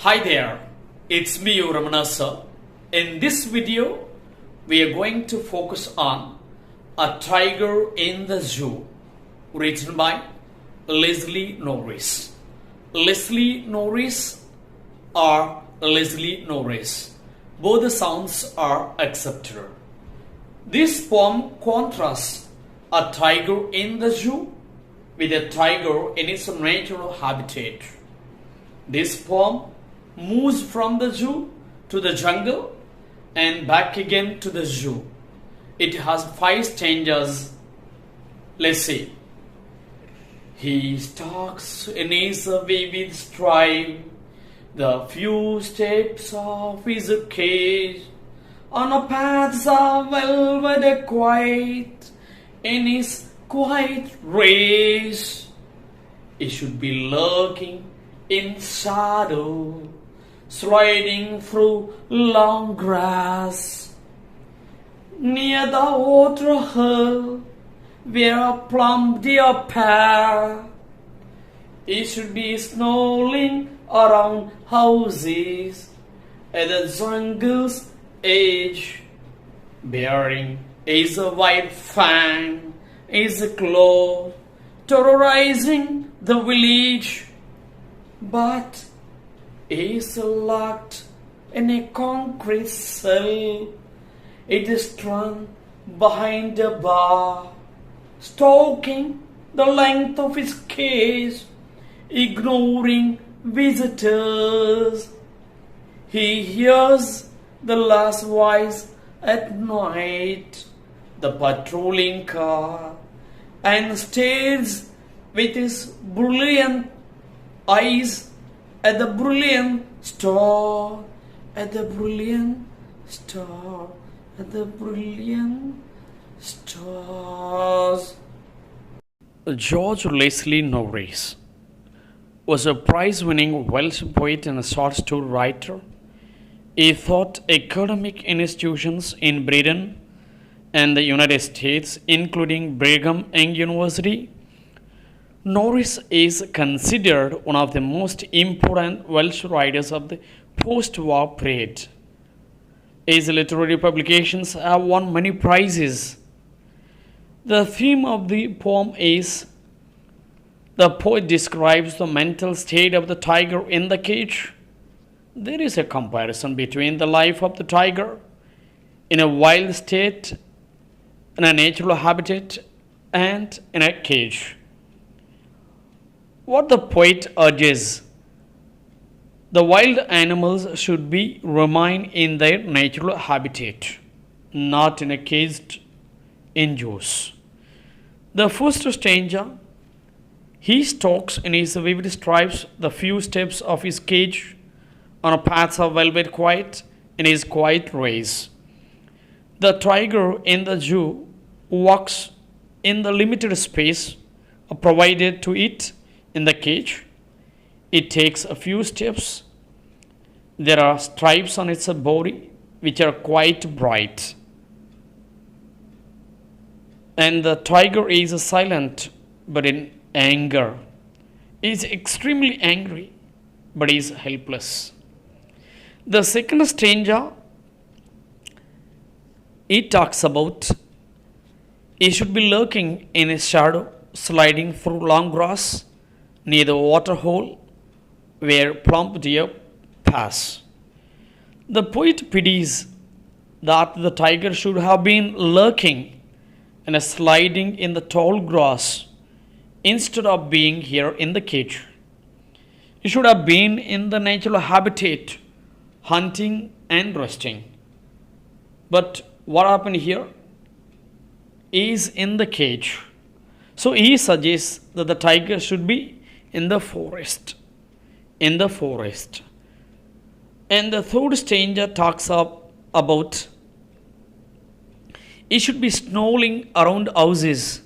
Hi there, it's me Ramana sir. In this video, we are going to focus on A Tiger in the Zoo, written by Leslie Norris. Leslie Norris or Leslie Norris, both the sounds are accepted. This poem contrasts a tiger in the zoo with a tiger in its natural habitat. This poem moves from the zoo to the jungle and back again to the zoo. It has 5 stanzas. Let's see. He stalks in his vivid stride the few steps of his cage on a path of velvet quiet in his quiet race. He should be lurking in shadow, sliding through long grass near the water hole where a plump deer pair. He should be snowing around houses at the jungle's edge, bearing his white fang, his claw, terrorizing the village. But he is locked in a concrete cell. It is strung behind a bar, stalking the length of his cage, ignoring visitors. He hears the last voice at night, the patrolling car, and stares with his brilliant eyes at the brilliant star, at the brilliant star, at the brilliant stars. George Leslie Norris was a prize-winning Welsh poet and a short story writer. He taught academic institutions in Britain and the United States, including Brigham Young University. Norris is considered one of the most important Welsh writers of the post-war period. His literary publications have won many prizes. The theme of the poem is the poet describes the mental state of the tiger in the cage. There is a comparison between the life of the tiger in a wild state, in a natural habitat, and in a cage. What the poet urges: the wild animals should remain in their natural habitat, not in a caged zoos. The first stanza: he stalks in his vivid stripes the few steps of his cage on a path of velvet quiet in his quiet race. The tiger in the zoo walks in the limited space provided to it in the cage. It takes a few steps. There are stripes on its body which are quite bright. And the tiger is silent but in anger. He is extremely angry but is helpless. The second stanza, it talks about he should be lurking in his shadow, sliding through long grass near the water hole where plump deer pass. The poet pities that the tiger should have been lurking and sliding in the tall grass instead of being here in the cage. He should have been in the natural habitat, hunting and resting. But what happened here? He is in the cage. So he suggests that the tiger should be in the forest. In the forest. And the third stanza talks about he should be snowing around houses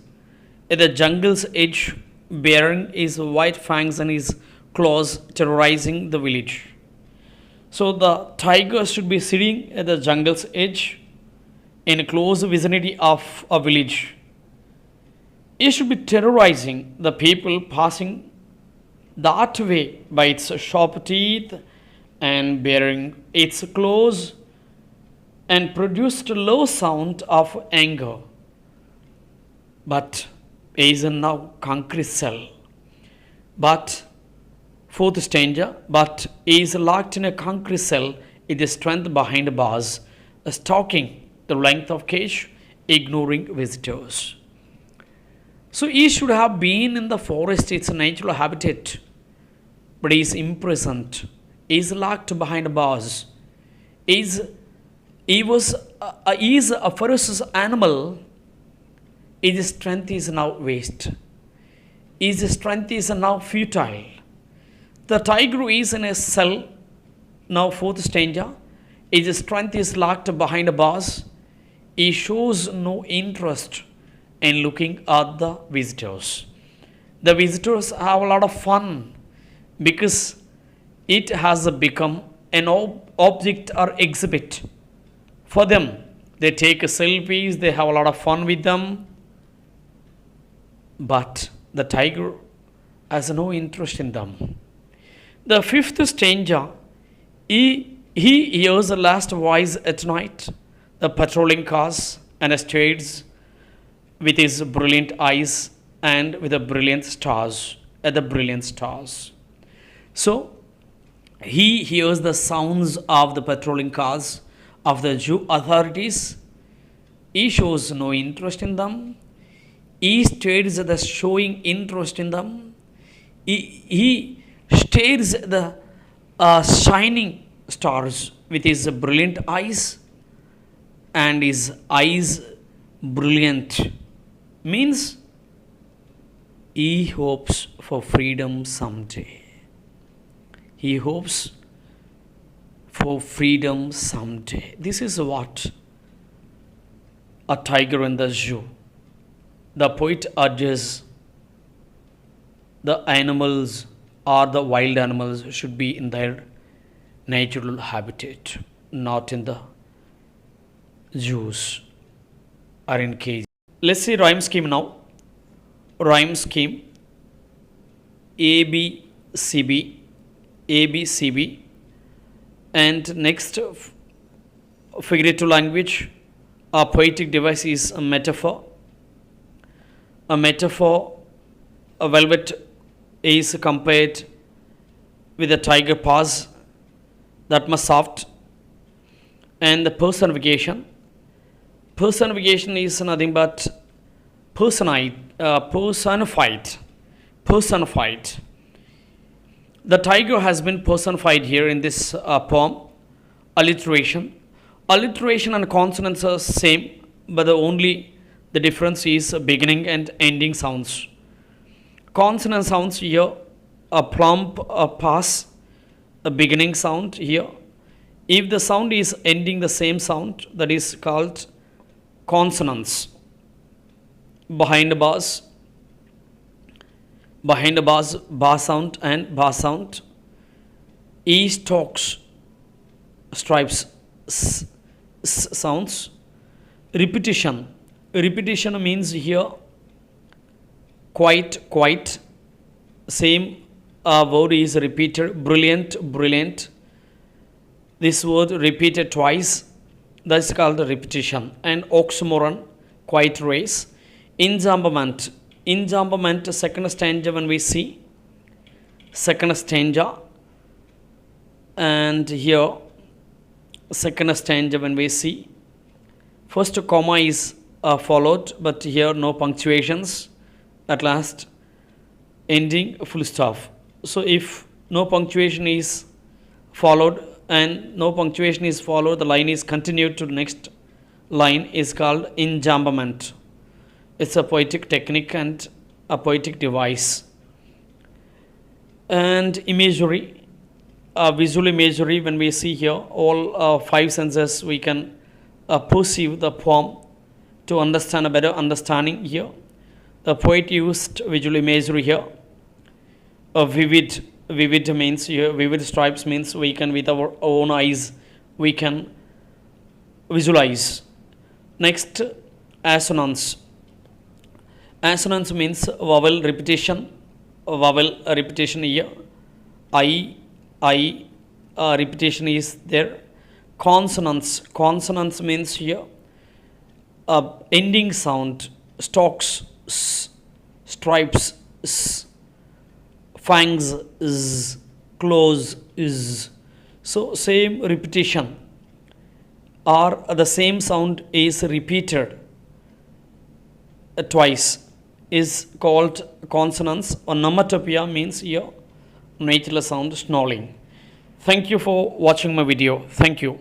at the jungle's edge, bearing his white fangs and his claws, terrorizing the village. So the tiger should be sitting at the jungle's edge in close vicinity of a village. It should be terrorizing the people passing that way by its sharp teeth and bearing its claws and produced a low sound of anger, but is now concrete cell. But fourth stranger, but is locked in a concrete cell with the strength behind bars, stalking the length of cage, ignoring visitors. So he should have been in the forest, its natural habitat, but he is imprisoned. He is locked behind bars. He is, he is a ferocious animal. His strength is now waste. His strength is now futile. The tiger is in a cell, now fourth stranger. His strength is locked behind bars. He shows no interest in looking at the visitors. The visitors have a lot of fun because it has become an object or exhibit for them. They take selfies, they have a lot of fun with them. But the tiger has no interest in them. The fifth stranger, he hears the last voice at night, the patrolling cars and stares with his brilliant eyes and with the brilliant stars, at the brilliant stars. So he hears the sounds of the patrolling cars of the Jew authorities. He shows no interest in them. He stares at the showing interest in them. He stares at the shining stars with his brilliant eyes, and his eyes brilliant means he hopes for freedom someday. He hopes for freedom someday. This is what a tiger in the zoo. The poet urges the animals or the wild animals should be in their natural habitat, not in the zoos or in cages. Let's see rhyme scheme now. Rhyme scheme A B C B, A B C B, and next figurative language. A poetic device is a metaphor. A metaphor, a velvet is compared with a tiger paws that must soft. And the personification. Personification is nothing but personified. Personified. The tiger has been personified here in this poem. Alliteration. Alliteration and consonants are same, but the difference is beginning and ending sounds. Consonant sounds here, a plump, a pass, a beginning sound here. If the sound is ending the same sound, that is called consonants. Behind bars, bar sound and bar sound. E stalks, stripes, sounds. Repetition. Repetition means here quite. Same word is repeated. Brilliant. This word repeated twice. That's called repetition. And oxymoron, quite race. Enjambment. Enjambment, second stanza when we see. Second stanza. And here, second stanza when we see. First comma is followed, but here no punctuations. At last, ending full stop. So if no punctuation is followed and no punctuation is followed, the line is continued to the next line is called enjambment. It's a poetic technique and a poetic device. And imagery, visual imagery, when we see here all five senses, we can perceive the poem to understand a better understanding here. The poet used visual imagery here. Vivid means here, vivid stripes means we can with our own eyes we can visualize. Next, assonance. Assonance means vowel repetition. Vowel repetition here. I, repetition is there. Consonants means here ending sound, stalks, s, stripes, s, fangs, is, close, is. So same repetition or the same sound is repeated twice is called consonants. Onomatopoeia means here natural sound snarling. Thank you for watching my video. Thank you.